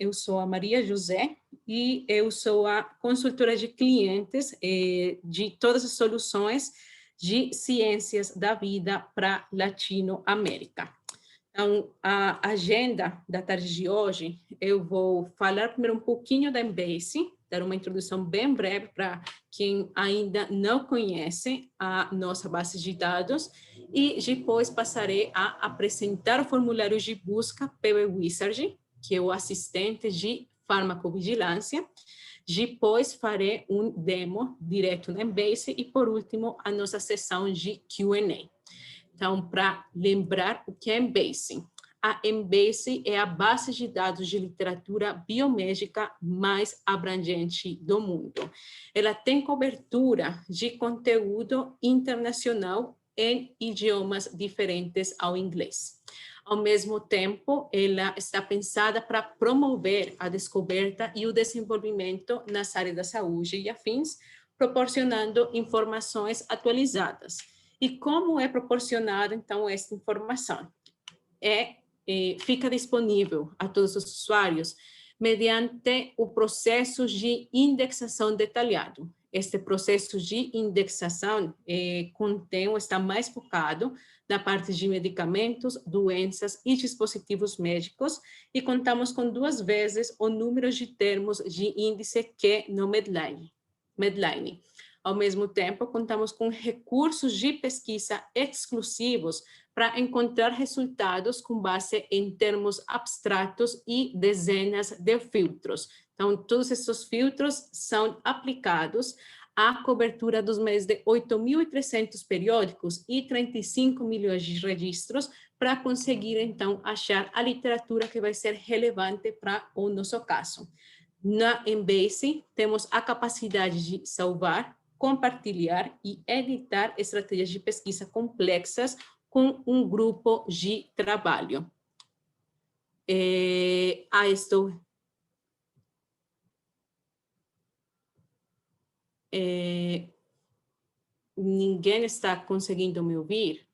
eu sou a Maria José e eu sou a consultora de clientes de todas as soluções de ciências da vida para Latinoamérica. Então, a agenda da tarde de hoje, eu vou falar primeiro um pouquinho da Embase, dar uma introdução bem breve para quem ainda não conhece a nossa base de dados, e depois passarei a apresentar o formulário de busca pelo Wizard, que é o assistente de farmacovigilância. Depois farei um demo direto na Embase e, por último, a nossa sessão de Q&A. Então, para lembrar o que é Embase. A Embase é a base de dados de literatura biomédica mais abrangente do mundo. Ela tem cobertura de conteúdo internacional em idiomas diferentes ao inglês. Ao mesmo tempo, ela está pensada para promover a descoberta e o desenvolvimento nas áreas da saúde e afins, proporcionando informações atualizadas. E como é proporcionada, então, essa informação? Fica disponível a todos os usuários mediante o processo de indexação detalhado. Este processo de indexação contém ou está mais focado na parte de medicamentos, doenças e dispositivos médicos, e contamos com 2 vezes o número de termos de índice que no Medline. Ao mesmo tempo, contamos com recursos de pesquisa exclusivos para encontrar resultados com base em termos abstratos e dezenas de filtros. Então, todos esses filtros são aplicados à cobertura dos mais de 8.300 periódicos e 35 milhões de registros para conseguir, então, achar a literatura que vai ser relevante para o nosso caso. Na Embase, temos a capacidade de salvar, compartilhar e editar estratégias de pesquisa complexas com um grupo de trabalho. Ninguém está conseguindo me ouvir?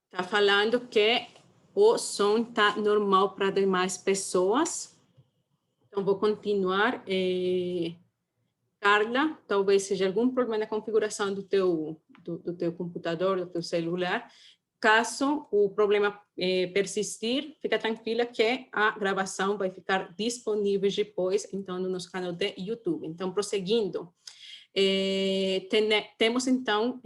Tá falando que o som está normal para demais pessoas. Então, vou continuar. Carla, talvez seja algum problema na configuração do teu computador, do teu celular. Caso o problema persistir, fica tranquila que a gravação vai ficar disponível depois, então, no nosso canal de YouTube. Então, prosseguindo, temos, então,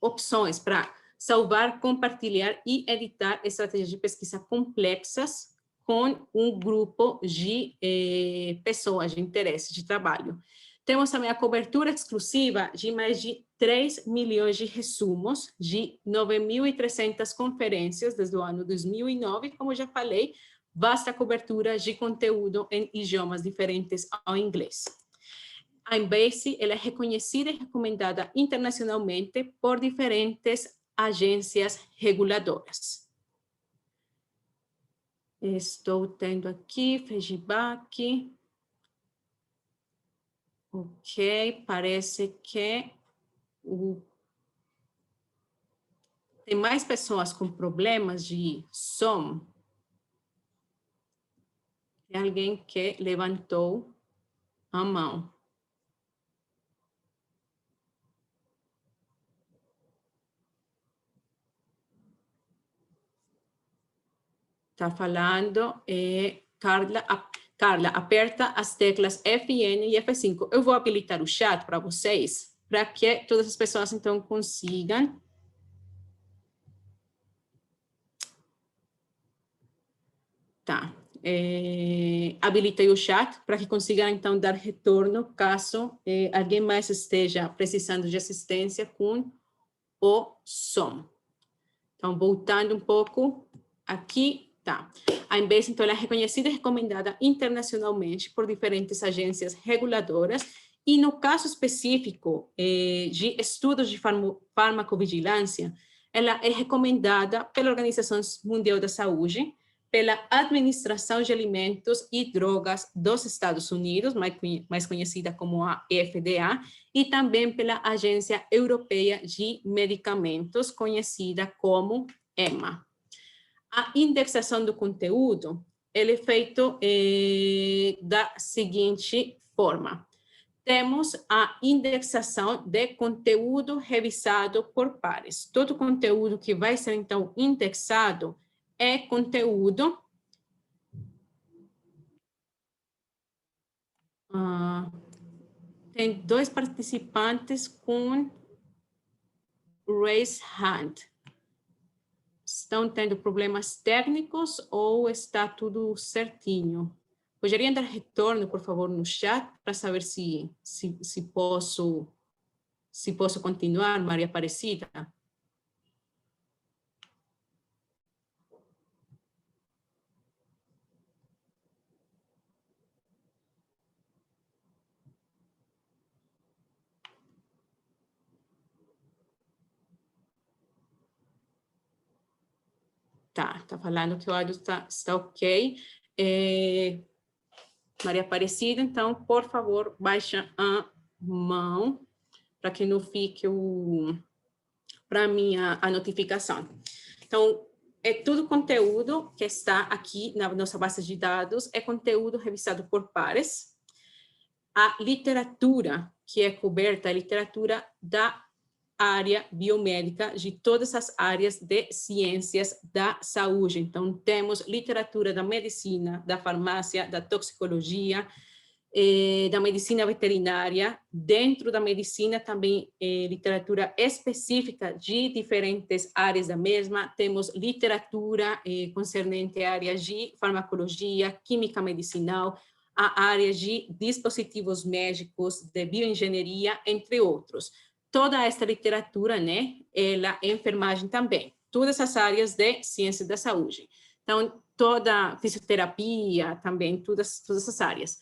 opções para salvar, compartilhar e editar estratégias de pesquisa complexas com um grupo de pessoas de interesse, de trabalho. Temos também a cobertura exclusiva de mais de 3 milhões de resumos de 9.300 conferências desde o ano 2009, como já falei, vasta cobertura de conteúdo em idiomas diferentes ao inglês. A Embase ela é reconhecida e recomendada internacionalmente por diferentes agências reguladoras. Estou tendo aqui feedback. Ok, parece que tem mais pessoas com problemas de som. Tem alguém que levantou a mão. Está falando, Carla, aperta as teclas Fn e F5. Eu vou habilitar o chat para vocês, para que todas as pessoas, então, consigam. Tá. Habilitei o chat para que consigam, então, dar retorno caso alguém mais esteja precisando de assistência com o som. Então, voltando um pouco aqui. Tá. A Embase, então, ela é reconhecida e recomendada internacionalmente por diferentes agências reguladoras e, no caso específico de estudos de farmacovigilância, ela é recomendada pela Organização Mundial da Saúde pela Administração de Alimentos e Drogas dos Estados Unidos, mais conhecida como a FDA, e também pela Agência Europeia de Medicamentos, conhecida como EMA. A indexação do conteúdo ele é feito da seguinte forma. Temos a indexação de conteúdo revisado por pares. Todo conteúdo que vai ser, então, indexado é conteúdo tem 2 participantes com raise hand. Estão tendo problemas técnicos ou está tudo certinho? Poderiam dar retorno, por favor, no chat para saber se posso continuar, Maria Aparecida? Tá falando que o áudio está ok. Maria Aparecida, então, por favor, baixa a mão para que não fique para mim a notificação. Então, é tudo conteúdo que está aqui na nossa base de dados, é conteúdo revisado por pares. A literatura que é coberta, a literatura da área biomédica, de todas as áreas de ciências da saúde. Então, temos literatura da medicina, da farmácia, da toxicologia, da medicina veterinária. Dentro da medicina, também literatura específica de diferentes áreas da mesma. Temos literatura concernente a áreas de farmacologia, química medicinal, a área de dispositivos médicos, de bioengenharia, entre outros. Toda esta literatura, né, ela é enfermagem também. Todas as áreas de ciência da saúde. Então, toda fisioterapia também, todas essas áreas.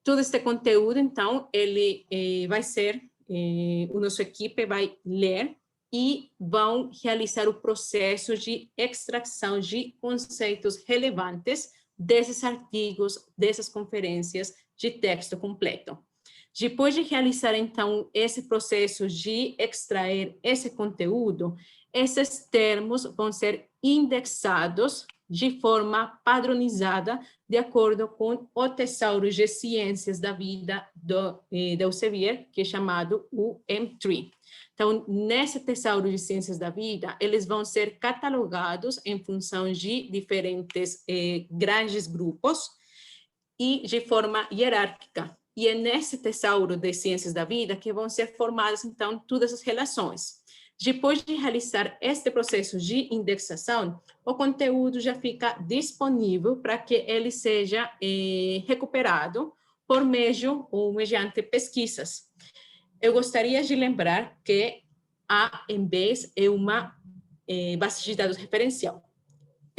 Todo este conteúdo, então, ele vai ser, a nossa equipe vai ler e vão realizar o processo de extração de conceitos relevantes desses artigos, dessas conferências de texto completo. Depois de realizar, então, esse processo de extrair esse conteúdo, esses termos vão ser indexados de forma padronizada, de acordo com o Tesouro de Ciências da Vida do Elsevier, que é chamado o M3. Então, nesse Tesouro de Ciências da Vida, eles vão ser catalogados em função de diferentes grandes grupos e de forma hierárquica. E é nesse tesouro de ciências da vida que vão ser formadas, então, todas as relações. Depois de realizar este processo de indexação, o conteúdo já fica disponível para que ele seja recuperado por meio ou mediante pesquisas. Eu gostaria de lembrar que a Embase é uma base de dados referencial.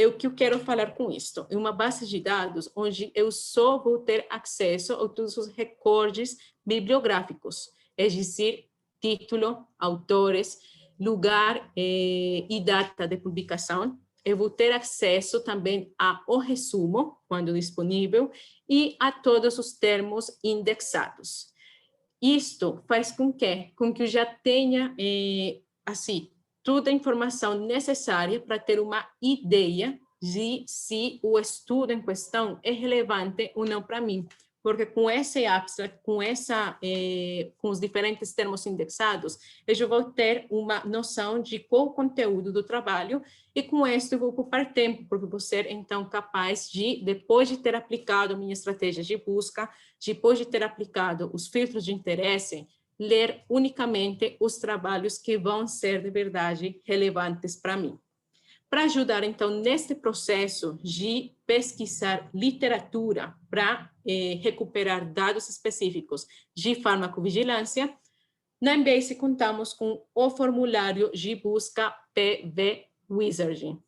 O que eu quero falar com isto? É uma base de dados onde eu só vou ter acesso a todos os recordes bibliográficos, é dizer, título, autores, lugar e data de publicação. Eu vou ter acesso também ao resumo, quando disponível, e a todos os termos indexados. Isto faz com que eu já tenha, assim, toda a informação necessária para ter uma ideia de se o estudo em questão é relevante ou não para mim. Porque com esse abstract, com os diferentes termos indexados, eu já vou ter uma noção de qual o conteúdo do trabalho e com isso eu vou ocupar tempo, porque vou ser, então, capaz de, depois de ter aplicado a minha estratégia de busca, depois de ter aplicado os filtros de interesse, ler unicamente os trabalhos que vão ser de verdade relevantes para mim. Para ajudar, então, neste processo de pesquisar literatura para recuperar dados específicos de farmacovigilância, na Embase contamos com o formulário de busca PV Wizard.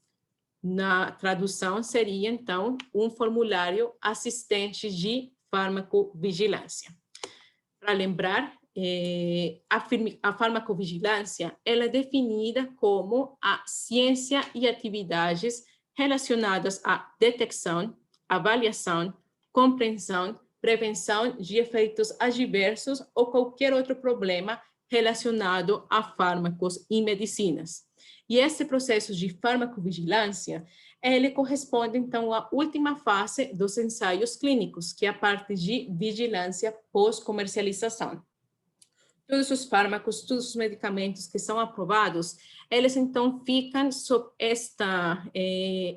Na tradução seria, então, um formulário assistente de farmacovigilância. Para lembrar, a farmacovigilância ela é definida como a ciência e atividades relacionadas à detecção, avaliação, compreensão, prevenção de efeitos adversos ou qualquer outro problema relacionado a fármacos e medicinas. E esse processo de farmacovigilância, ele corresponde, então, à última fase dos ensaios clínicos, que é a parte de vigilância pós-comercialização. Todos os fármacos, todos os medicamentos que são aprovados, eles, então, ficam sob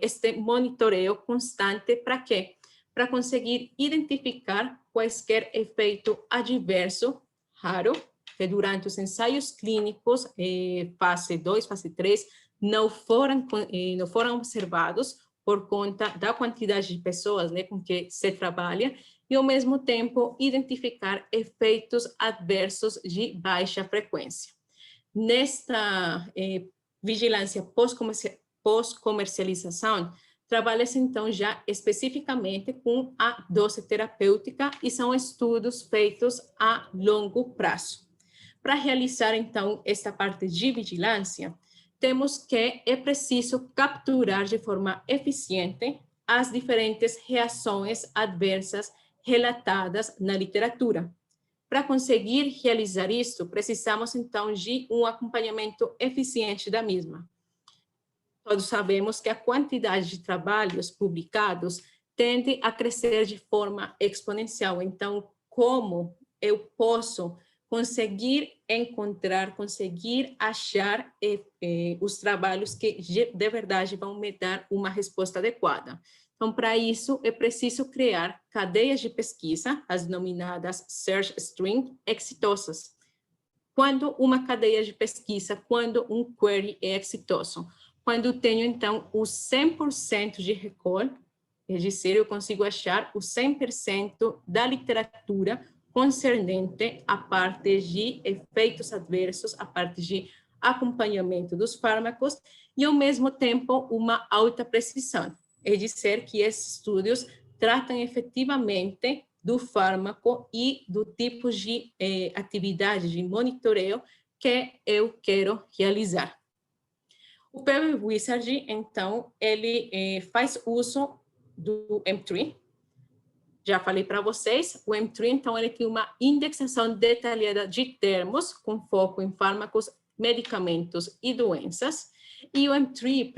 este monitoreio constante para quê? Para conseguir identificar quaisquer efeito adverso raro, que durante os ensaios clínicos, fase 2, fase 3, não foram observados por conta da quantidade de pessoas, né, com que se trabalha, e, ao mesmo tempo, identificar efeitos adversos de baixa frequência. Nesta vigilância pós-comercialização, trabalha-se, então, já especificamente com a dose terapêutica e são estudos feitos a longo prazo. Para realizar, então, esta parte de vigilância, temos que é preciso capturar de forma eficiente as diferentes reações adversas relatadas na literatura. Para conseguir realizar isso, precisamos, então, de um acompanhamento eficiente da mesma. Todos sabemos que a quantidade de trabalhos publicados tende a crescer de forma exponencial. Então, como eu posso conseguir encontrar, conseguir achar os trabalhos que de verdade vão me dar uma resposta adequada? Então, para isso, é preciso criar cadeias de pesquisa, as denominadas search string, exitosas. Quando uma cadeia de pesquisa, quando um query é exitoso? Quando tenho, então, o 100% de recall, é dizer, eu consigo achar o 100% da literatura concernente à parte de efeitos adversos, à parte de acompanhamento dos fármacos, e, ao mesmo tempo, uma alta precisão. É dizer, que esses estudos tratam efetivamente do fármaco e do tipo de atividade de monitoreio que eu quero realizar. O PV Wizard, então, ele faz uso do M3. Já falei para vocês, o M3, então, ele tem uma indexação detalhada de termos, com foco em fármacos, medicamentos e doenças. E o M3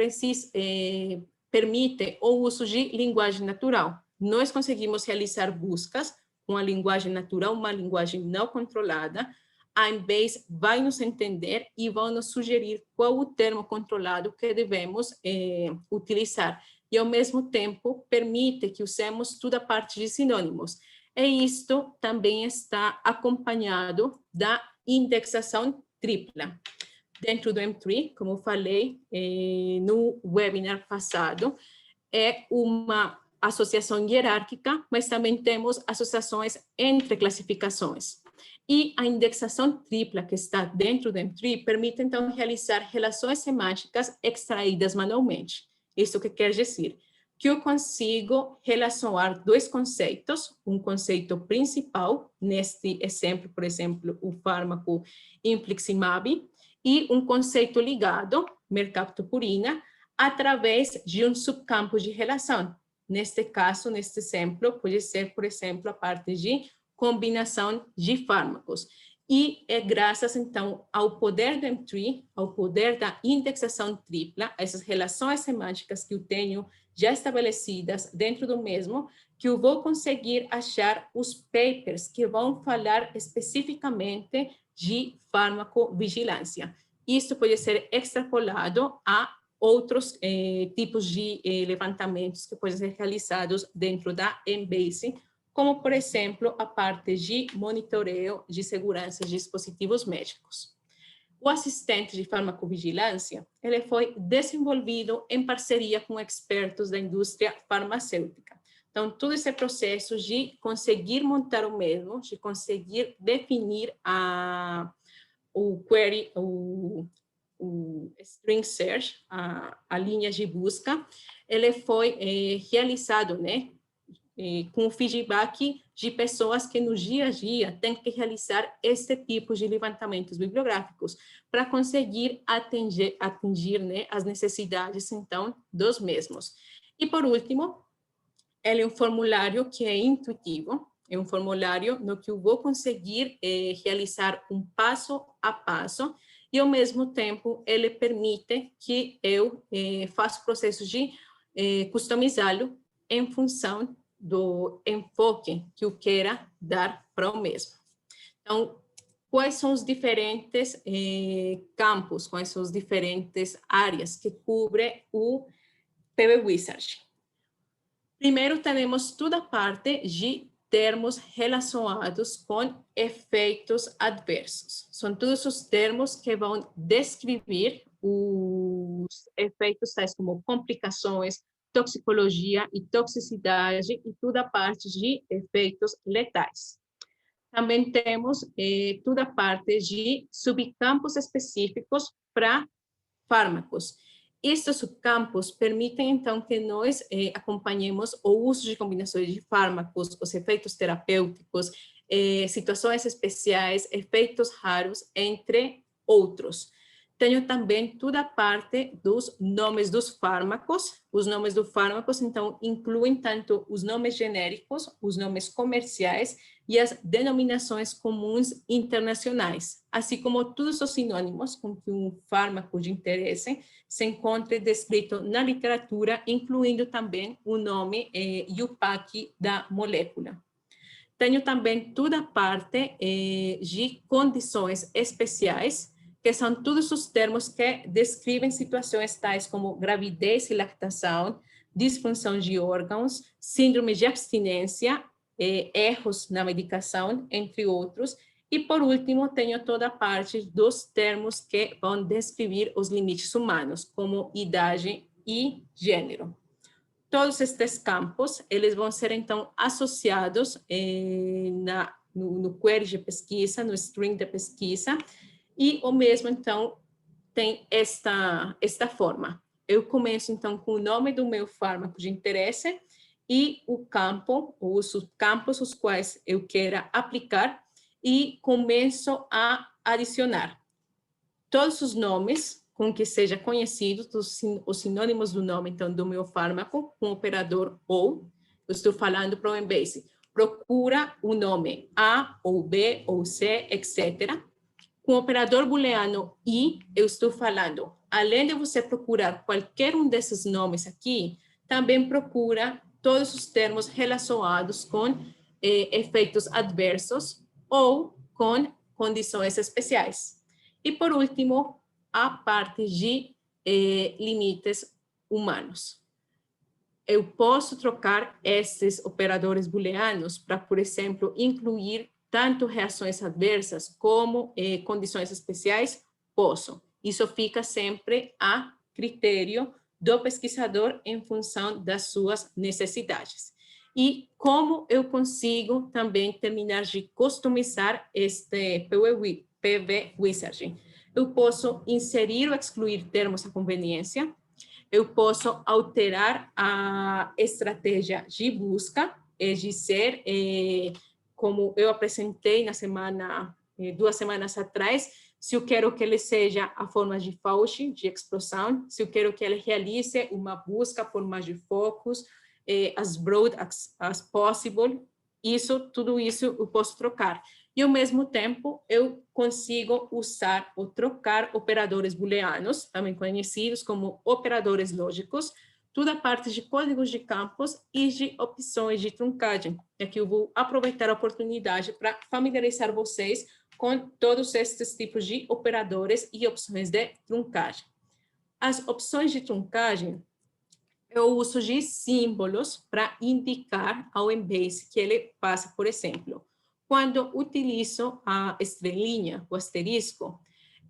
permite o uso de linguagem natural. Nós conseguimos realizar buscas com a linguagem natural, uma linguagem não controlada. A Embase vai nos entender e vai nos sugerir qual o termo controlado que devemos utilizar. E, ao mesmo tempo, permite que usemos toda a parte de sinônimos. E isto também está acompanhado da indexação tripla. Dentro do M3, como eu falei no webinar passado, é uma associação hierárquica, mas também temos associações entre classificações. E a indexação tripla que está dentro do M3 permite, então, realizar relações semânticas extraídas manualmente. Isso que quer dizer que eu consigo relacionar dois conceitos, um conceito principal, neste exemplo, por exemplo, o fármaco infliximab, e um conceito ligado, mercaptopurina, através de um subcampo de relação. Neste caso, neste exemplo, pode ser, por exemplo, a parte de combinação de fármacos. E é graças, então, ao poder do M3, ao poder da indexação tripla, essas relações semânticas que eu tenho já estabelecidas dentro do mesmo, que eu vou conseguir achar os papers que vão falar especificamente de farmacovigilância. Isso pode ser extrapolado a outros tipos de levantamentos que podem ser realizados dentro da Embase, como, por exemplo, a parte de monitoreio de segurança de dispositivos médicos. O assistente de farmacovigilância, ele foi desenvolvido em parceria com expertos da indústria farmacêutica. Então, todo esse processo de conseguir montar o mesmo, de conseguir definir o query, o string search, a linha de busca, ele foi realizado, né, com o feedback de pessoas que no dia a dia têm que realizar este tipo de levantamentos bibliográficos para conseguir atingir né, as necessidades, então, dos mesmos. E, por último, ele é um formulário que é intuitivo, é um formulário no que eu vou conseguir realizar um passo a passo e, ao mesmo tempo, ele permite que eu faça o processo de customizá-lo em função do enfoque que eu queira dar para o mesmo. Então, quais são os diferentes campos, quais são as diferentes áreas que cobre o PV Wizard? Primeiro, temos toda a parte de termos relacionados com efeitos adversos. São todos os termos que vão descrever os efeitos tais como complicações, toxicologia e toxicidade e toda a parte de efeitos letais. Também temos toda a parte de subcampos específicos para fármacos. Estes subcampos permitem, então, que nós acompanhemos o uso de combinações de fármacos, os efeitos terapêuticos, situações especiais, efeitos raros, entre outros. Tenho também toda a parte dos nomes dos fármacos. Os nomes dos fármacos, então, incluem tanto os nomes genéricos, os nomes comerciais e as denominações comuns internacionais, assim como todos os sinônimos com que um fármaco de interesse se encontre descrito na literatura, incluindo também o nome e o PAC da molécula. Tenho também toda a parte de condições especiais, que são todos os termos que descrevem situações tais como gravidez e lactação, disfunção de órgãos, síndrome de abstinência, erros na medicação, entre outros. E, por último, tenho toda a parte dos termos que vão descrever os limites humanos, como idade e gênero. Todos estes campos, eles vão ser, então, associados no query de pesquisa, no string de pesquisa, e o mesmo, então, tem esta forma. Eu começo, então, com o nome do meu fármaco de interesse e o campo, ou os subcampos os quais eu queira aplicar, e começo a adicionar todos os nomes com que seja conhecido, os sinônimos do nome, então, do meu fármaco, com o operador ou. Eu estou falando para o Embase. Procura o nome A, ou B, ou C, etc. Com o operador booleano i, eu estou falando, além de você procurar qualquer um desses nomes aqui, também procura todos os termos relacionados com efeitos adversos ou com condições especiais. E, por último, a parte de limites humanos. Eu posso trocar esses operadores booleanos para, por exemplo, incluir tanto reações adversas como condições especiais? Posso. Isso fica sempre a critério do pesquisador em função das suas necessidades. E como eu consigo também terminar de customizar este PV Wizard? Eu posso inserir ou excluir termos à conveniência, eu posso alterar a estratégia de busca, de ser, como eu apresentei na semana, 2 semanas atrás, se eu quero que ele seja a forma de Fauci, de explosão, se eu quero que ele realize uma busca por mais de focos, as broad as possible, tudo isso eu posso trocar. E, ao mesmo tempo, eu consigo usar ou trocar operadores booleanos, também conhecidos como operadores lógicos, toda a parte de códigos de campos e de opções de truncagem. E aqui eu vou aproveitar a oportunidade para familiarizar vocês com todos estes tipos de operadores e opções de truncagem. As opções de truncagem é o uso de símbolos para indicar ao Embase que ele passa, por exemplo, quando utilizo a estrelinha, o asterisco,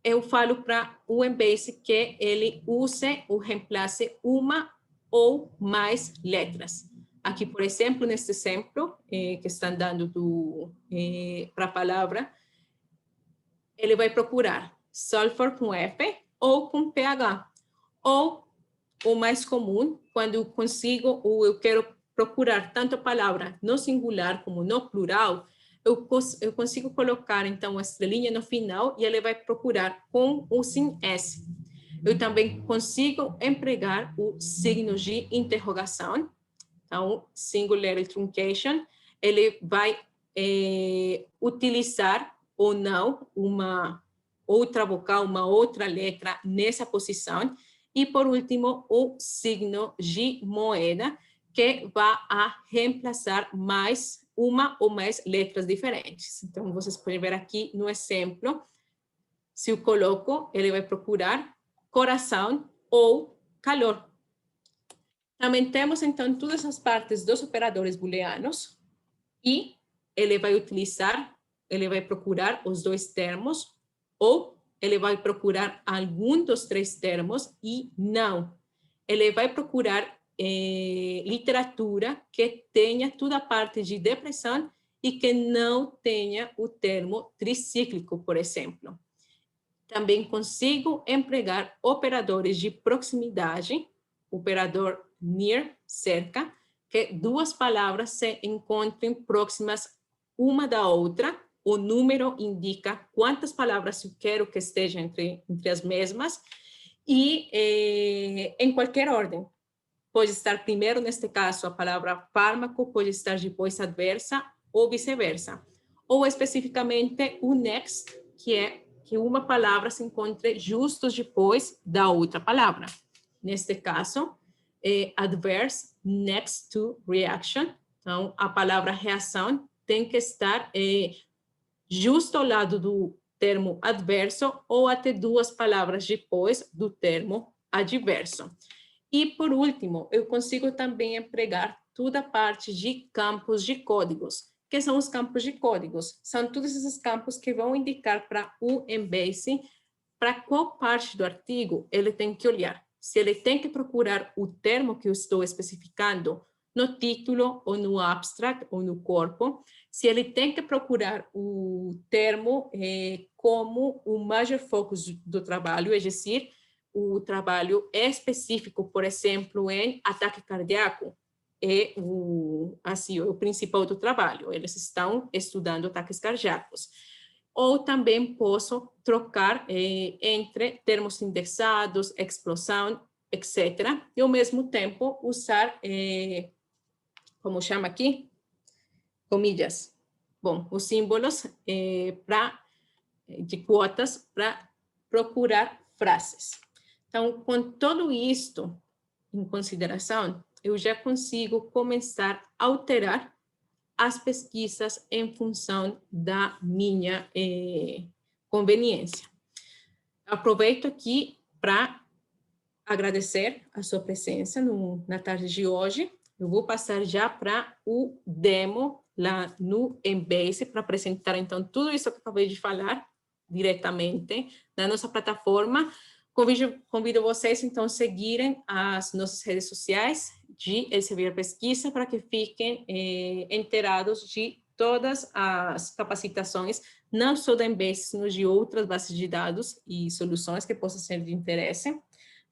eu falo para o Embase que ele use ou reemplace uma ou mais letras. Aqui, por exemplo, neste exemplo que estão dando para a palavra, ele vai procurar sulfur com F ou com PH. Ou o mais comum, quando eu consigo ou eu quero procurar tanto a palavra no singular como no plural, eu consigo colocar, então, a estrelinha no final e ele vai procurar com ou sem S. Eu também consigo empregar o signo de interrogação. Então, singular truncation, ele vai utilizar ou não uma outra vogal, uma outra letra nessa posição. E, por último, o signo de moeda, que vai a reemplaçar mais uma ou mais letras diferentes. Então, vocês podem ver aqui no exemplo, se eu coloco, ele vai procurar coração ou calor. Também temos, então, todas as partes dos operadores booleanos e ele vai utilizar, ele vai procurar os dois termos ou ele vai procurar algum dos três termos e não. Ele vai procurar literatura que tenha toda a parte de depressão e que não tenha o termo tricíclico, por exemplo. Também consigo empregar operadores de proximidade, operador near, cerca, que duas palavras se encontrem próximas uma da outra. O número indica quantas palavras eu quero que estejam entre as mesmas e em qualquer ordem. Pode estar primeiro, neste caso, a palavra fármaco, pode estar depois adversa ou vice-versa. Ou especificamente o next, que é que uma palavra se encontre justo depois da outra palavra. Neste caso, adverse next to reaction. Então, a palavra reação tem que estar justo ao lado do termo adverso ou até duas palavras depois do termo adverso. E, por último, eu consigo também empregar toda a parte de campos de códigos. O que são os campos de códigos? São todos esses campos que vão indicar para o Embase para qual parte do artigo ele tem que olhar. Se ele tem que procurar o termo que eu estou especificando no título, ou no abstract, ou no corpo, se ele tem que procurar o termo como o major focus do trabalho, é dizer, o trabalho é específico, por exemplo, em ataque cardíaco, é o principal do trabalho. Eles estão estudando ataques cardíacos. Ou também posso trocar entre termos indexados, explosão, etc. E, ao mesmo tempo, usar, como chama aqui? Comillas. Bom, os símbolos de quotas para procurar frases. Então, com tudo isto em consideração, eu já consigo começar a alterar as pesquisas em função da minha conveniência. Aproveito aqui para agradecer a sua presença na tarde de hoje. Eu vou passar já para o demo lá no Embase para apresentar, então, tudo isso que eu acabei de falar diretamente na nossa plataforma. Convido vocês, então, a seguirem as nossas redes sociais de Elsevier Pesquisa para que fiquem inteirados de todas as capacitações, não só da Embase, mas de outras bases de dados e soluções que possam ser de interesse.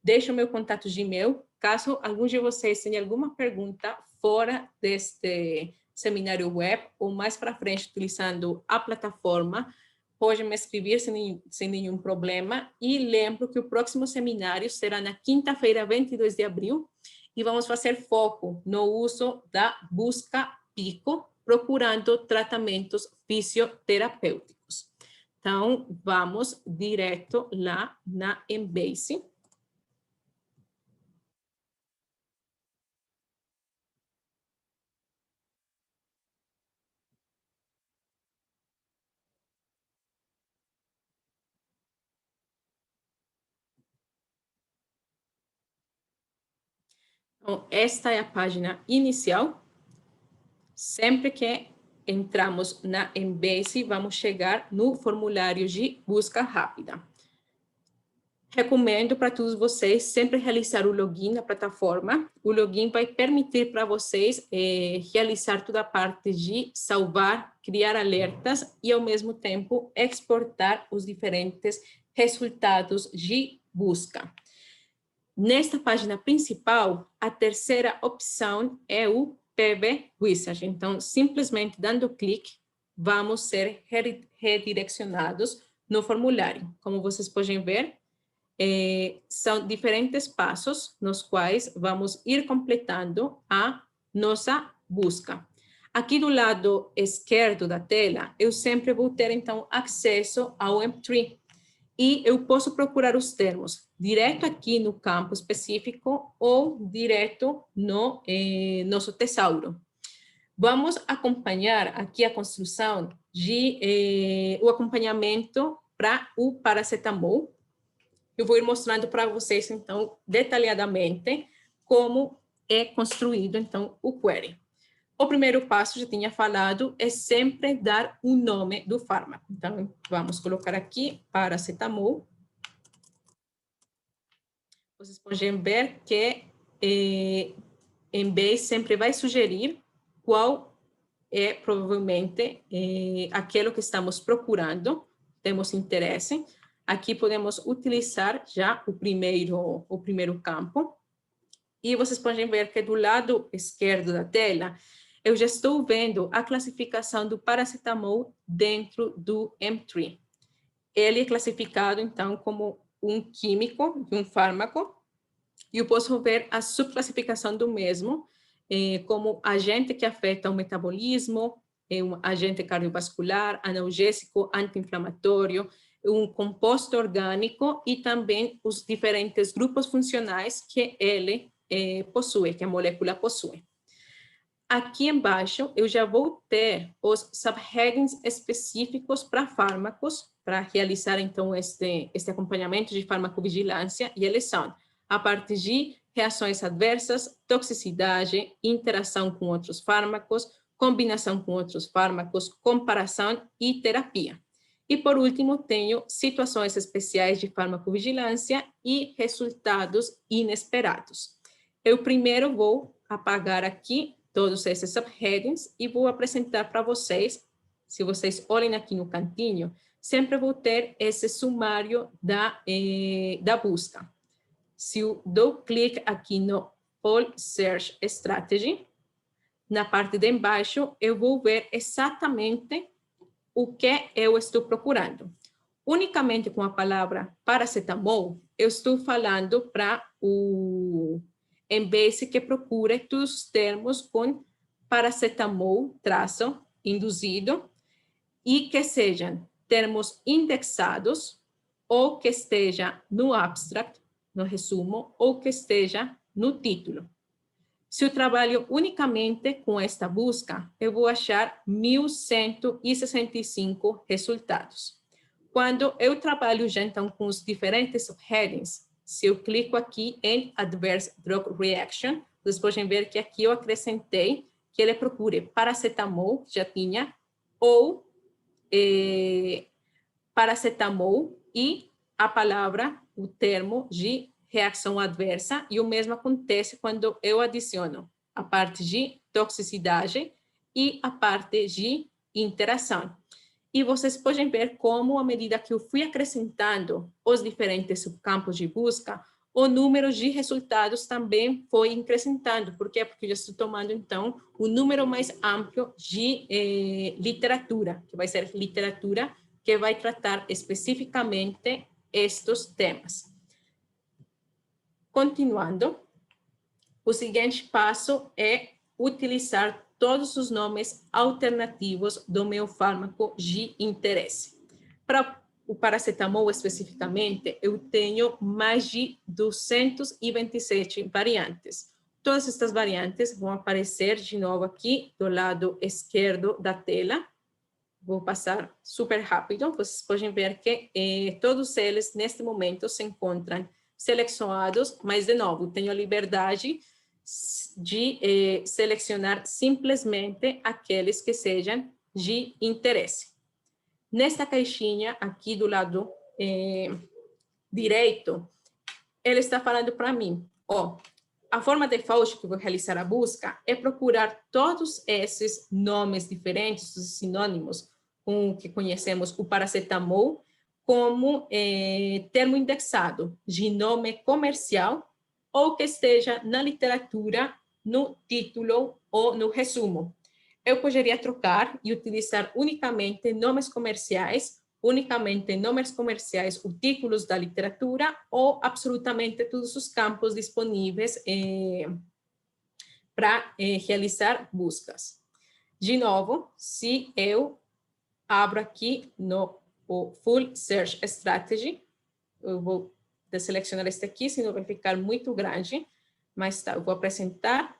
Deixo o meu contato de e-mail, caso algum de vocês tenha alguma pergunta fora deste seminário web ou mais para frente utilizando a plataforma, pode me escrever sem nenhum problema. E lembro que o próximo seminário será na quinta-feira, 22 de abril, e vamos fazer foco no uso da busca PICO, procurando tratamentos fisioterapêuticos. Então, vamos direto lá na Embase. Então, esta é a página inicial. Sempre que entramos na Embase, vamos chegar no formulário de busca rápida. Recomendo para todos vocês sempre realizar o login na plataforma. O login vai permitir para vocês realizar toda a parte de salvar, criar alertas e, ao mesmo tempo, exportar os diferentes resultados de busca. Nesta página principal, a terceira opção é o PB Research. Então, simplesmente dando clique, vamos ser redirecionados no formulário. Como vocês podem ver, são diferentes passos nos quais vamos ir completando a nossa busca. Aqui do lado esquerdo da tela, eu sempre vou ter, então, acesso ao M3. E eu posso procurar os termos direto aqui no campo específico ou direto no nosso tesauro. Vamos acompanhar aqui a construção o acompanhamento para o paracetamol. Eu vou ir mostrando para vocês, então, detalhadamente, como é construído, então, o query. O primeiro passo, já tinha falado, é sempre dar o nome do fármaco. Então, vamos colocar aqui paracetamol. Vocês podem ver que Embase sempre vai sugerir qual é, provavelmente, aquilo que estamos procurando, temos interesse. Aqui podemos utilizar já o primeiro campo. E vocês podem ver que do lado esquerdo da tela, eu já estou vendo a classificação do paracetamol dentro do M3. Ele é classificado, então, como um químico de um fármaco, e eu posso ver a subclassificação do mesmo, como agente que afeta o metabolismo, um agente cardiovascular, analgésico, anti-inflamatório, um composto orgânico e também os diferentes grupos funcionais que ele possui, que a molécula possui. Aqui embaixo, eu já vou ter os subheadings específicos para fármacos, para realizar, então, este acompanhamento de farmacovigilância, e eles são a parte de reações adversas, toxicidade, interação com outros fármacos, combinação com outros fármacos, comparação e terapia. E, por último, tenho situações especiais de farmacovigilância e resultados inesperados. Eu primeiro vou apagar aqui todos esses subheadings e vou apresentar para vocês, se vocês olhem aqui no cantinho, sempre vou ter esse sumário da busca. Se eu dou clique aqui no All Search Strategy, na parte de embaixo, eu vou ver exatamente o que eu estou procurando. Unicamente com a palavra paracetamol, eu estou falando para o Embase que procure todos os termos com paracetamol, traço, induzido, e que sejam termos indexados, ou que esteja no abstract, no resumo, ou que esteja no título. Se eu trabalho unicamente com esta busca, eu vou achar 1.165 resultados. Quando eu trabalho já, então, com os diferentes subheadings, se eu clico aqui em Adverse Drug Reaction, vocês podem ver que aqui eu acrescentei que ele procure paracetamol, já tinha, ou paracetamol e a palavra, o termo de reação adversa, e o mesmo acontece quando eu adiciono a parte de toxicidade e a parte de interação. E vocês podem ver como, à medida que eu fui acrescentando os diferentes subcampos de busca, o número de resultados também foi acrescentando. Por quê? Porque eu já estou tomando, então, o número mais amplo de literatura, que vai ser literatura que vai tratar especificamente estes temas. Continuando, o seguinte passo é utilizar todos os nomes alternativos do meu fármaco de interesse. Para o paracetamol especificamente, eu tenho mais de 227 variantes. Todas estas variantes vão aparecer de novo aqui do lado esquerdo da tela. Vou passar super rápido. Vocês podem ver que todos eles, neste momento, se encontram selecionados, mas, de novo, tenho a liberdade de selecionar simplesmente aqueles que sejam de interesse. Nesta caixinha, aqui do lado direito, ele está falando para mim, a forma de default que vou realizar a busca é procurar todos esses nomes diferentes, os sinônimos com que conhecemos o paracetamol, como termo indexado de nome comercial ou que esteja na literatura, no título ou no resumo. Eu poderia trocar e utilizar unicamente nomes comerciais, os títulos da literatura ou absolutamente todos os campos disponíveis para realizar buscas. De novo, se eu abro aqui no Full Search Strategy, eu vou deselecionar este aqui, senão vai ficar muito grande, mas tá, eu vou apresentar.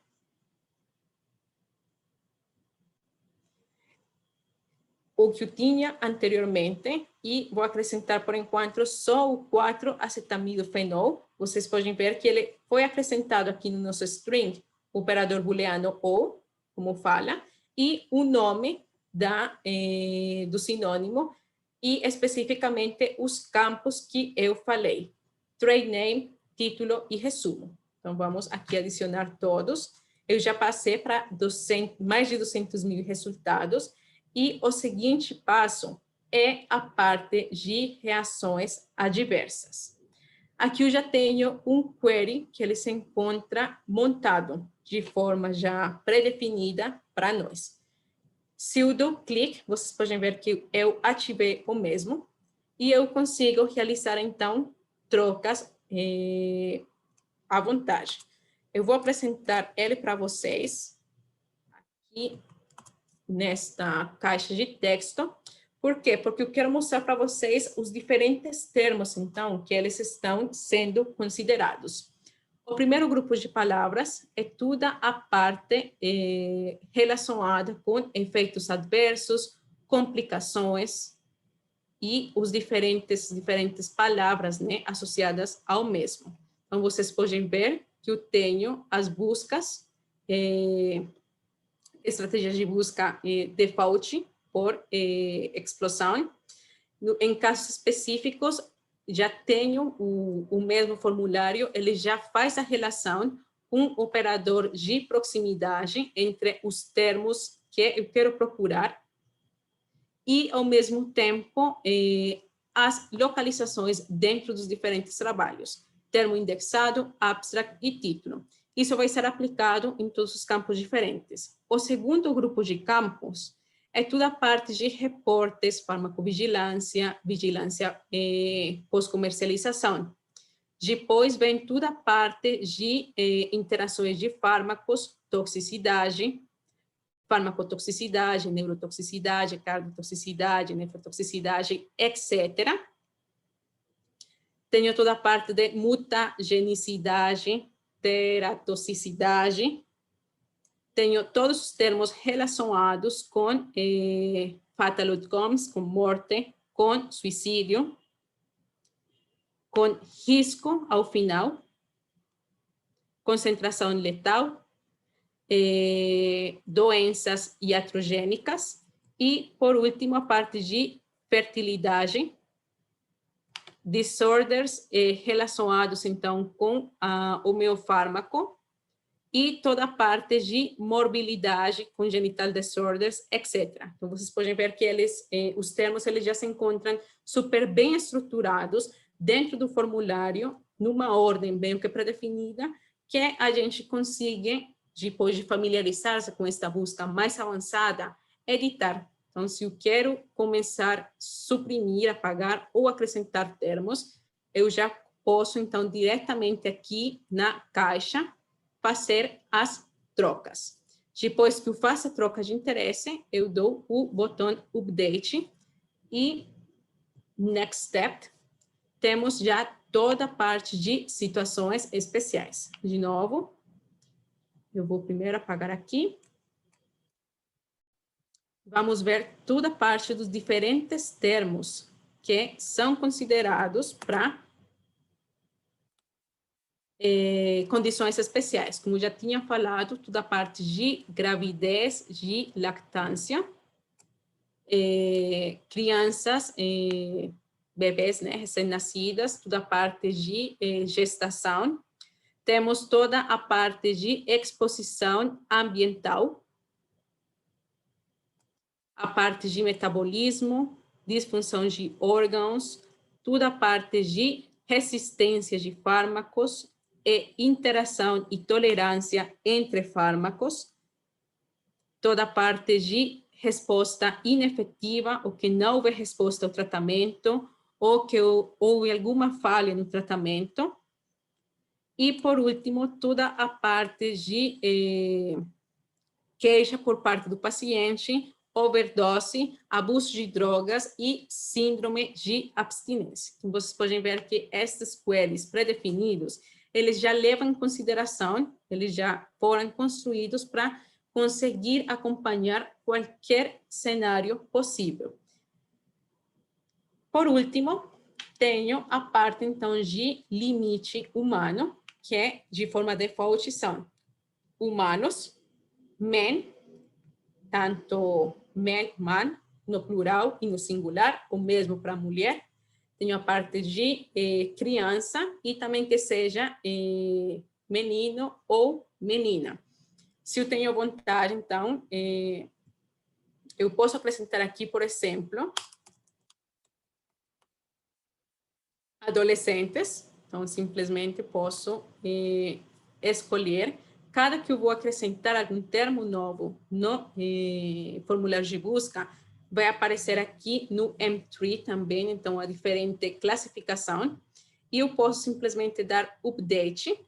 O que eu tinha anteriormente, e vou acrescentar, por enquanto, só o 4-acetamidofenol. Vocês podem ver que ele foi acrescentado aqui no nosso string, operador booleano ou, como fala, e o nome do sinônimo, e especificamente os campos que eu falei. Trade name, título e resumo. Então, vamos aqui adicionar todos. Eu já passei para mais de 200 mil resultados, e o seguinte passo é a parte de reações adversas. Aqui eu já tenho um query que ele se encontra montado de forma já pré-definida para nós. Se eu dou clique, vocês podem ver que eu ativei o mesmo e eu consigo realizar, então, trocas à vontade. Eu vou apresentar ele para vocês aqui nesta caixa de texto. Por quê? Porque eu quero mostrar para vocês os diferentes termos, então, que eles estão sendo considerados. O primeiro grupo de palavras é toda a parte relacionada com efeitos adversos, complicações e os diferentes palavras, né, associadas ao mesmo. Então, vocês podem ver que eu tenho as buscas, estratégias de busca default por explosão. Em casos específicos, já tenho o mesmo formulário, ele já faz a relação com o operador de proximidade entre os termos que eu quero procurar e, ao mesmo tempo, as localizações dentro dos diferentes trabalhos, termo indexado, abstract e título. Isso vai ser aplicado em todos os campos diferentes. O segundo grupo de campos é toda a parte de reportes, farmacovigilância, vigilância pós-comercialização. Depois vem toda a parte de interações de fármacos, toxicidade, farmacotoxicidade, neurotoxicidade, cardiotoxicidade, nefrotoxicidade, etc. Tenho toda a parte de mutagenicidade, teratoxicidade. Tenho todos os termos relacionados com fatal outcomes, com morte, com suicídio, com risco ao final, concentração letal, doenças iatrogênicas e, por último, a parte de fertilidade, disorders relacionados, então, com o meu fármaco, e toda a parte de morbilidade, congenital disorders, etc. Então, vocês podem ver que os termos eles já se encontram super bem estruturados dentro do formulário, numa ordem bem pré-definida, que a gente consiga, depois de familiarizar-se com esta busca mais avançada, editar. Então, se eu quero começar a suprimir, apagar ou acrescentar termos, eu já posso, então, diretamente aqui na caixa, fazer as trocas. Depois que eu faço a troca de interesse, eu dou o botão Update e Next Step. Temos já toda a parte de situações especiais. De novo, eu vou primeiro apagar aqui. Vamos ver toda a parte dos diferentes termos que são considerados para condições especiais. Como já tinha falado, toda a parte de gravidez, de lactância, crianças, bebês, né, recém-nascidas, toda a parte de gestação. Temos toda a parte de exposição ambiental, a parte de metabolismo, disfunção de órgãos, toda a parte de resistência de fármacos e interação e tolerância entre fármacos, toda a parte de resposta inefetiva, ou que não houve resposta ao tratamento, ou que houve alguma falha no tratamento. E, por último, toda a parte de queixa por parte do paciente, overdose, abuso de drogas e síndrome de abstinência. Então, vocês podem ver que estes queries pré-definidos, eles já levam em consideração, eles já foram construídos para conseguir acompanhar qualquer cenário possível. Por último, tenho a parte, então, de limite humano, que é, de forma default, são humanos, men, tanto men, man, no plural e no singular, o mesmo para mulher. Tenho a parte de criança e também que seja menino ou menina. Se eu tenho vontade, então, eu posso acrescentar aqui, por exemplo, adolescentes. Então, simplesmente posso escolher. Cada que eu vou acrescentar algum termo novo no formulário de busca, vai aparecer aqui no M3 também, então, a diferente classificação. E eu posso simplesmente dar update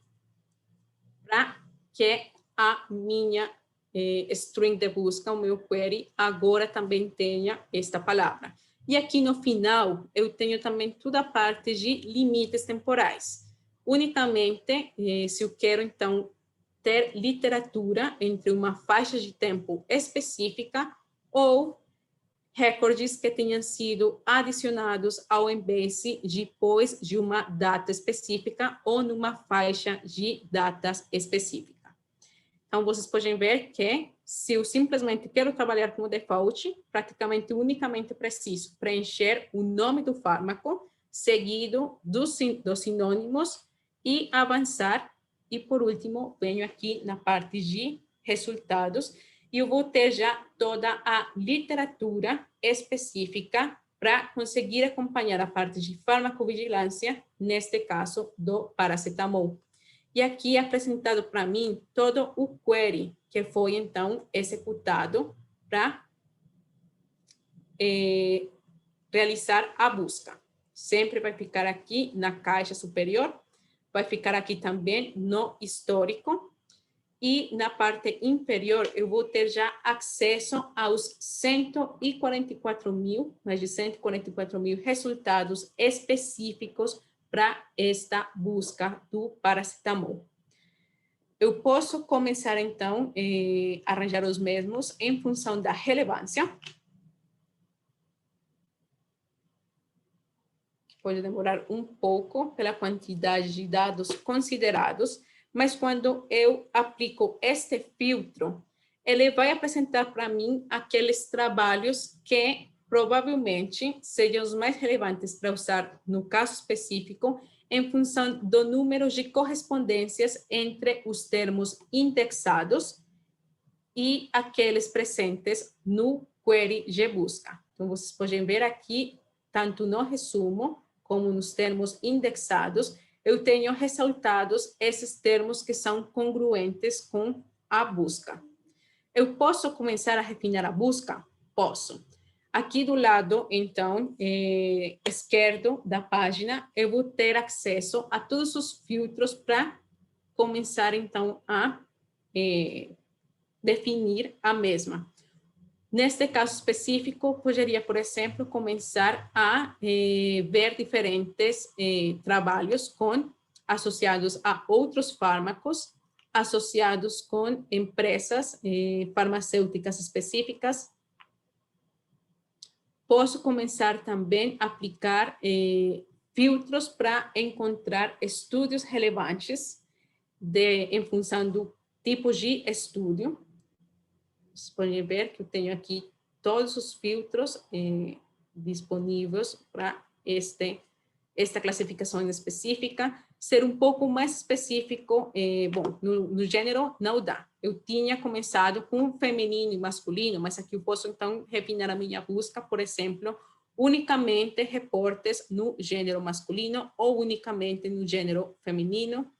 para que a minha string de busca, o meu query, agora também tenha esta palavra. E aqui no final, eu tenho também toda a parte de limites temporais. Unicamente, se eu quero, então, ter literatura entre uma faixa de tempo específica ou recordes que tenham sido adicionados ao Embase depois de uma data específica ou numa faixa de datas específica. Então, vocês podem ver que, se eu simplesmente quero trabalhar com o default, praticamente unicamente preciso preencher o nome do fármaco, seguido dos sinônimos, e avançar. E, por último, venho aqui na parte de resultados, e eu vou ter já toda a literatura específica para conseguir acompanhar a parte de farmacovigilância, neste caso, do paracetamol. E aqui é apresentado para mim todo o query que foi, então, executado para realizar a busca. Sempre vai ficar aqui na caixa superior, vai ficar aqui também no histórico, e na parte inferior eu vou ter já acesso aos 144 mil, mais de 144 mil resultados específicos para esta busca do paracetamol. Eu posso começar, então, a arranjar os mesmos em função da relevância. Pode demorar um pouco pela quantidade de dados considerados, mas quando eu aplico este filtro, ele vai apresentar para mim aqueles trabalhos que provavelmente sejam os mais relevantes para usar no caso específico, em função do número de correspondências entre os termos indexados e aqueles presentes no query de busca. Então, vocês podem ver aqui, tanto no resumo como nos termos indexados, eu tenho ressaltados esses termos que são congruentes com a busca. Eu posso começar a refinar a busca? Posso. Aqui do lado, então, esquerdo da página, eu vou ter acesso a todos os filtros para começar, então, a definir a mesma. Neste caso específico, poderia, por exemplo, começar a ver diferentes trabalhos associados a outros fármacos, associados com empresas farmacêuticas específicas. Posso começar também a aplicar filtros para encontrar estudos relevantes em função do tipo de estudo. Vocês podem ver que eu tenho aqui todos os filtros disponíveis para esta classificação específica. Ser um pouco mais específico, bom, no gênero não dá. Eu tinha começado com feminino e masculino, mas aqui eu posso, então, refinar a minha busca, por exemplo, unicamente reportes no gênero masculino ou unicamente no gênero feminino.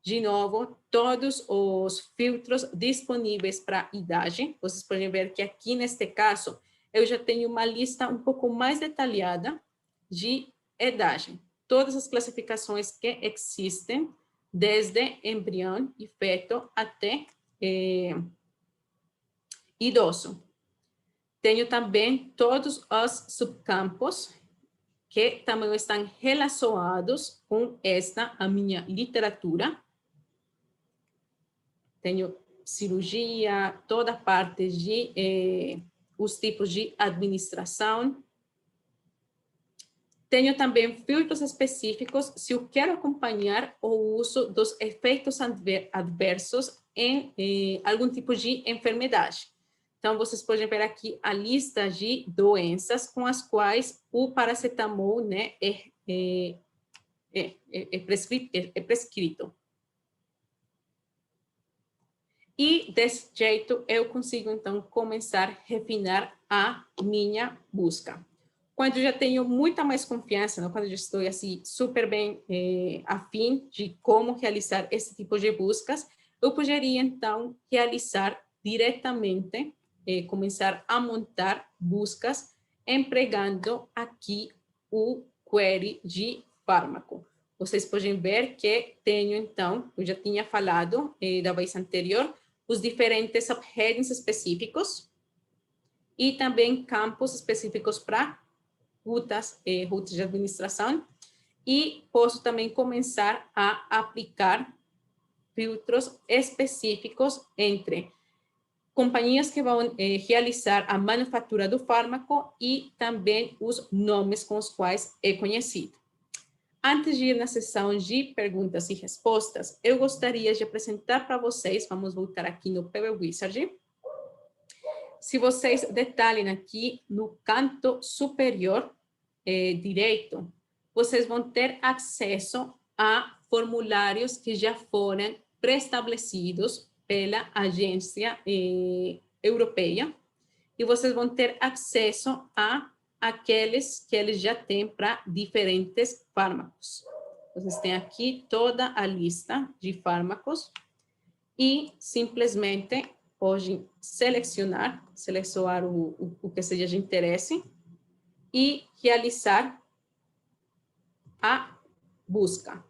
De novo, todos os filtros disponíveis para idade. Vocês podem ver que aqui, neste caso, eu já tenho uma lista um pouco mais detalhada de idade. Todas as classificações que existem, desde embrião e feto até idoso. Tenho também todos os subcampos que também estão relacionados com a minha literatura. Tenho cirurgia, toda a parte de os tipos de administração. Tenho também filtros específicos se eu quero acompanhar o uso dos efeitos adversos em algum tipo de enfermidade. Então, vocês podem ver aqui a lista de doenças com as quais o paracetamol, né, é prescrito. E desse jeito eu consigo, então, começar a refinar a minha busca. Quando eu já tenho muita mais confiança, né? Quando eu estou assim, super bem afim de como realizar esse tipo de buscas, eu poderia, então, realizar diretamente, começar a montar buscas empregando aqui o query de fármaco. Vocês podem ver que tenho, então, eu já tinha falado da vez anterior, os diferentes subheadings específicos e também campos específicos para rutas de administração, e posso também começar a aplicar filtros específicos entre companhias que vão realizar a manufatura do fármaco e também os nomes com os quais é conhecido. Antes de ir na sessão de perguntas e respostas, eu gostaria de apresentar para vocês, vamos voltar aqui no PB Wizard. Se vocês detalhem aqui no canto superior direito, vocês vão ter acesso a formulários que já foram pré-estabelecidos pela agência europeia, e vocês vão ter acesso a aqueles que eles já têm para diferentes fármacos. Vocês têm aqui toda a lista de fármacos e simplesmente podem selecionar o que seja de interesse e realizar a busca.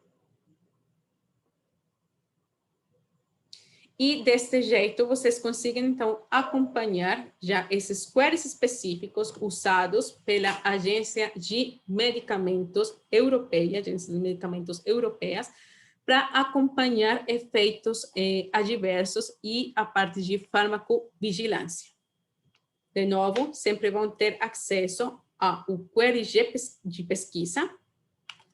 E deste jeito, vocês conseguem, então, acompanhar já esses queries específicos usados pela Agência de Medicamentos Europeia, Agência de Medicamentos Europeias, para acompanhar efeitos adversos e a parte de farmacovigilância. De novo, sempre vão ter acesso ao query de pesquisa.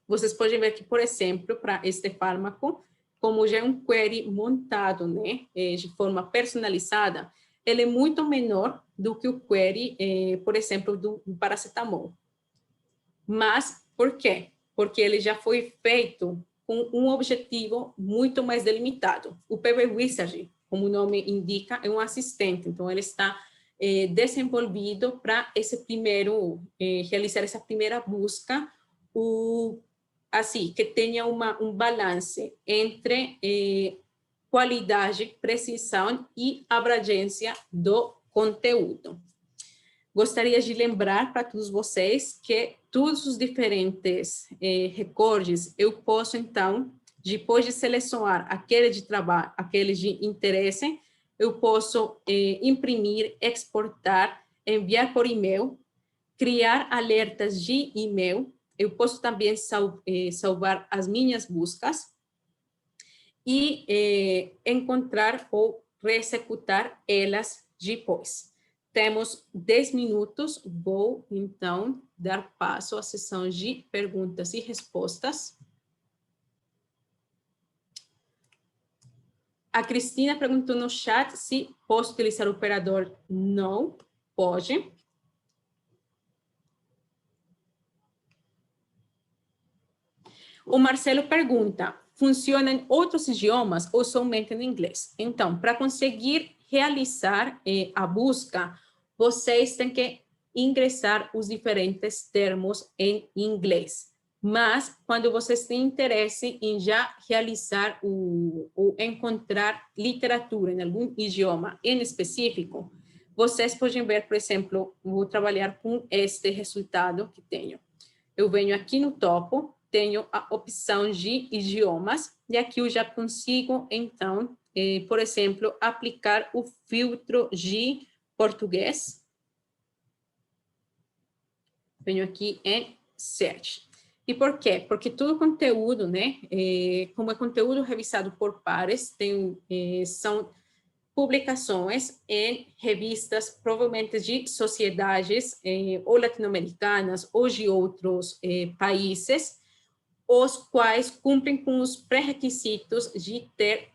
Vocês podem ver que, por exemplo, para este fármaco, como já é um query montado, né, de forma personalizada, ele é muito menor do que o query, por exemplo, do paracetamol. Mas, por quê? Porque ele já foi feito com um objetivo muito mais delimitado. O PB Wizard, como o nome indica, é um assistente, então ele está desenvolvido para esse primeiro, realizar essa primeira busca, assim, que tenha um balance entre qualidade, precisão e abrangência do conteúdo. Gostaria de lembrar para todos vocês que todos os diferentes recordes eu posso, então, depois de selecionar aquele de trabalho, aquele de interesse, eu posso imprimir, exportar, enviar por e-mail, criar alertas de e-mail. Eu posso também salvar as minhas buscas e encontrar ou reexecutar elas depois. Temos 10 minutos, vou então dar passo à sessão de perguntas e respostas. A Cristina perguntou no chat se posso utilizar o operador não. Pode. O Marcelo pergunta, funciona em outros idiomas ou somente em inglês? Então, para conseguir realizar a busca, vocês têm que ingressar os diferentes termos em inglês. Mas, quando vocês têm interesse em já realizar ou encontrar literatura em algum idioma em específico, vocês podem ver, por exemplo, vou trabalhar com este resultado que tenho. Eu venho aqui no topo, tenho a opção de idiomas, e aqui eu já consigo, então, por exemplo, aplicar o filtro de português. Venho aqui em Search. E por quê? Porque todo o conteúdo, né, como é conteúdo revisado por pares, são publicações em revistas, provavelmente de sociedades ou latino-americanas ou de outros países, os quais cumprem com os pré-requisitos de ter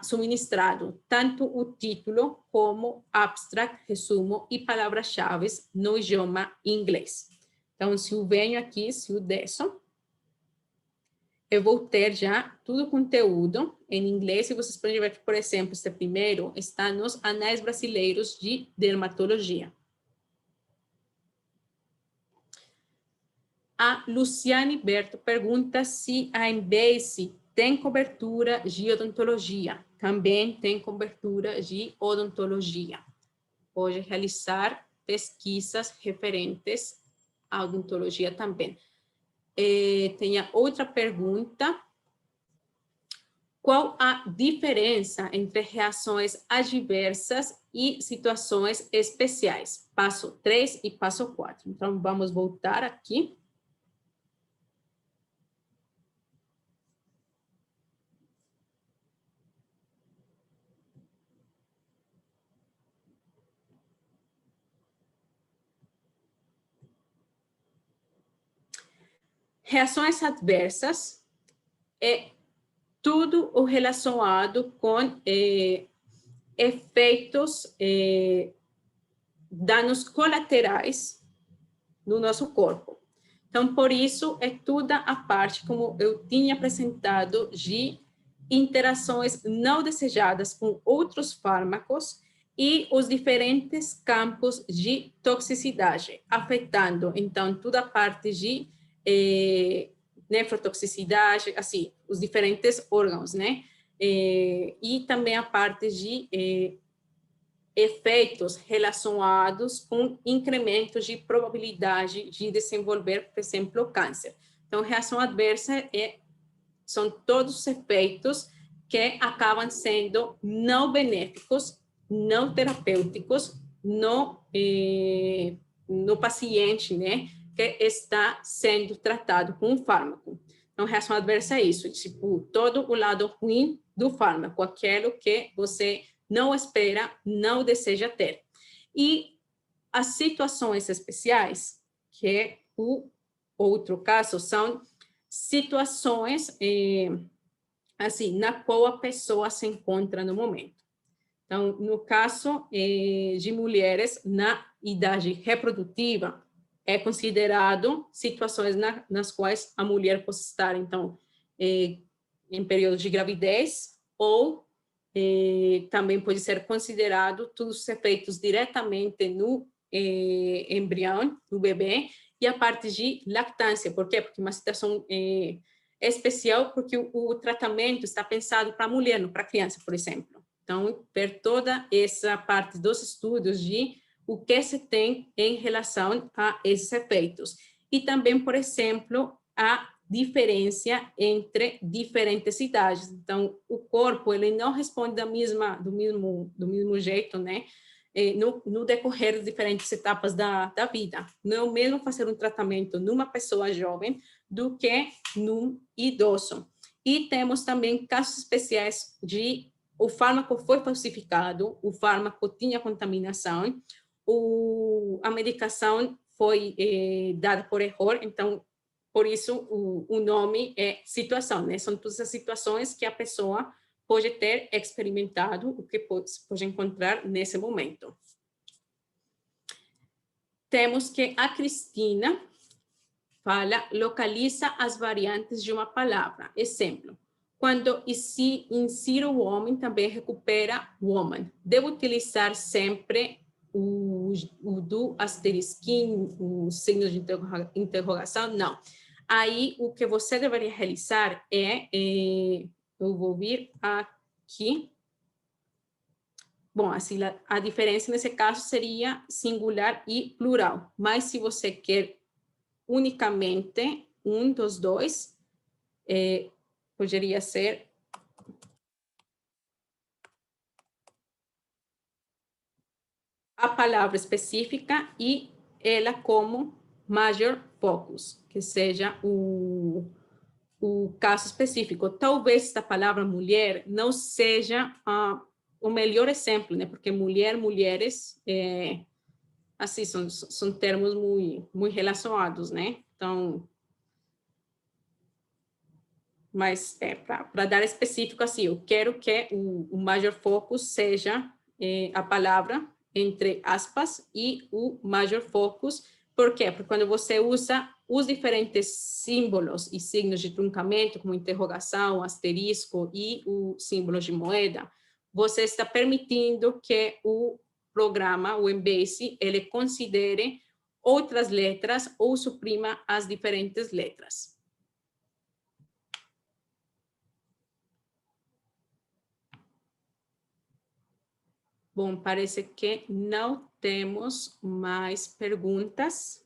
suministrado tanto o título como abstract, resumo e palavras-chave no idioma inglês. Então, se eu venho aqui, se eu desço, eu vou ter já todo o conteúdo em inglês, e vocês podem ver que, por exemplo, este primeiro está nos Anais Brasileiros de Dermatologia. A Luciane Berto pergunta se a Embase tem cobertura de odontologia. Também tem cobertura de odontologia. Pode realizar pesquisas referentes à odontologia também. Tem a outra pergunta. Qual a diferença entre reações adversas e situações especiais? Passo 3 e passo 4. Então, vamos voltar aqui. Reações adversas é tudo o relacionado com efeitos, danos colaterais no nosso corpo. Então, por isso, é toda a parte, como eu tinha apresentado, de interações não desejadas com outros fármacos e os diferentes campos de toxicidade, afetando, então, toda a parte de nefrotoxicidade, assim, os diferentes órgãos, né? E também a parte de efeitos relacionados com incrementos de probabilidade de desenvolver, por exemplo, câncer. Então, reação adversa são todos os efeitos que acabam sendo não benéficos, não terapêuticos no paciente, né, que está sendo tratado com um fármaco. Então, reação adversa é isso, tipo, todo o lado ruim do fármaco, aquilo que você não espera, não deseja ter. E as situações especiais, que é o outro caso, são situações assim, na qual a pessoa se encontra no momento. Então, no caso de mulheres na idade reprodutiva, é considerado situações nas quais a mulher pode estar, então, em período de gravidez, ou também pode ser considerado todos os efeitos diretamente no embrião, no bebê, e a parte de lactância. Por quê? Porque uma situação especial, porque o tratamento está pensado para a mulher, não para a criança, por exemplo. Então, ver toda essa parte dos estudos de o que se tem em relação a esses efeitos. E também, por exemplo, a diferença entre diferentes idades. Então, o corpo, ele não responde do mesmo jeito, né? No decorrer de diferentes etapas da vida. Não é o mesmo fazer um tratamento numa pessoa jovem do que num idoso. E temos também casos especiais de o fármaco foi falsificado, o fármaco tinha contaminação, a medicação foi dada por erro, então, por isso, o nome é situação, né? São todas as situações que a pessoa pode ter experimentado, o que pode encontrar nesse momento. Temos que a Cristina fala, localiza as variantes de uma palavra. Exemplo, quando insiro o homem, também recupera woman. Devo utilizar sempre o do asterisquinho, o signo de interrogação? Não. Aí, o que você deveria realizar eu vou vir aqui. Bom, assim, a diferença nesse caso seria singular e plural. Mas se você quer unicamente um dos dois, poderia ser a palavra específica e ela como major focus, que seja o caso específico. Talvez esta palavra mulher não seja o melhor exemplo, né? Porque mulher, mulheres, assim, são termos muito relacionados, né? Então, mas para dar específico, assim, eu quero que o major focus seja a palavra, entre aspas, e o major focus. Por quê? Porque quando você usa os diferentes símbolos e signos de truncamento, como interrogação, asterisco e o símbolo de moeda, você está permitindo que o programa, o Embase, ele considere outras letras ou suprima as diferentes letras. Bom, parece que não temos mais perguntas.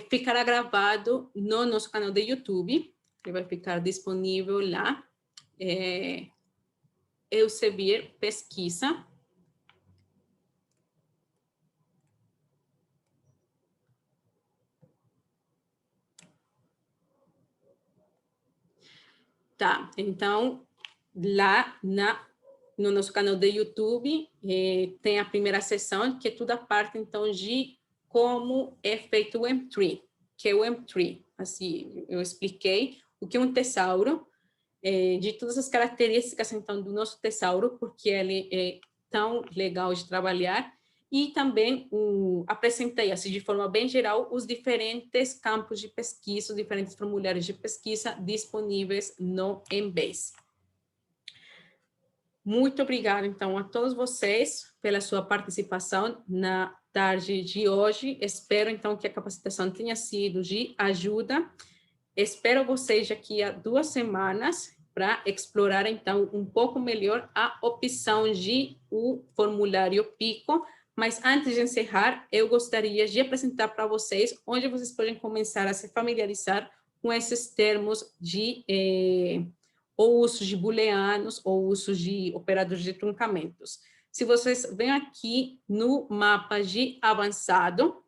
Ficará gravado no nosso canal de YouTube, que vai ficar disponível lá. Elsevier Pesquisa. Tá, então, lá no nosso canal de YouTube, tem a primeira sessão, que é toda a parte, então, de como é feito o M3, que é o M3. Assim, eu expliquei o que é um tesauro, de todas as características, então, do nosso tesauro, porque ele é tão legal de trabalhar, e também apresentei, assim, de forma bem geral, os diferentes campos de pesquisa, os diferentes formulários de pesquisa disponíveis no Embase. Muito obrigada, então, a todos vocês pela sua participação na tarde de hoje. Espero, então, que a capacitação tenha sido de ajuda. Espero vocês daqui a 2 semanas para explorar, então, um pouco melhor a opção de o formulário PICO. Mas antes de encerrar, eu gostaria de apresentar para vocês onde vocês podem começar a se familiarizar com esses termos de ou uso de booleanos ou uso de operadores de truncamentos. Se vocês vêm aqui no mapa de avançado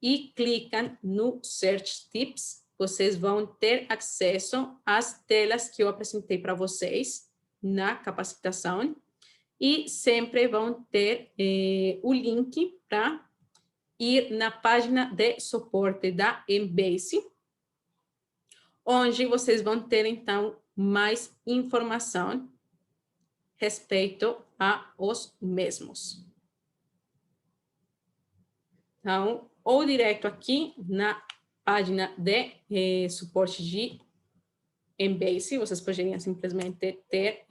e clicam no Search Tips, vocês vão ter acesso às telas que eu apresentei para vocês na capacitação e sempre vão ter o link para ir na página de suporte da Embase, onde vocês vão ter, então, mais informação respeito a os mesmos. Então, ou direto aqui na página de suporte de Embase, vocês poderiam simplesmente ter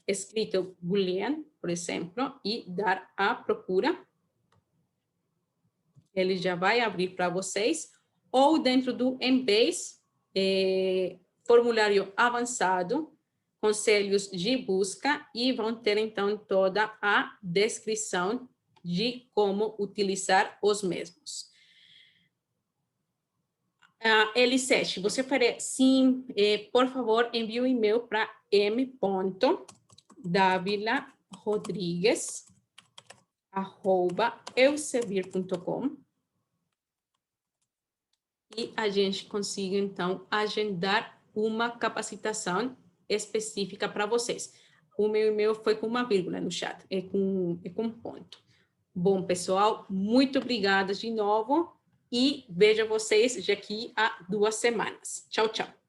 escrito Boolean, por exemplo, e dar a procura. Ele já vai abrir para vocês. Ou dentro do Embase, formulário avançado, conselhos de busca, e vão ter, então, toda a descrição de como utilizar os mesmos. L7, você faria sim, por favor, envie um e-mail para m.davilarodrigues@elsevier.com e a gente consiga, então, agendar uma capacitação específica para vocês. O meu e-mail foi com uma vírgula no chat, é com ponto. Bom, pessoal, muito obrigada de novo e vejo vocês daqui a 2 semanas. Tchau, tchau.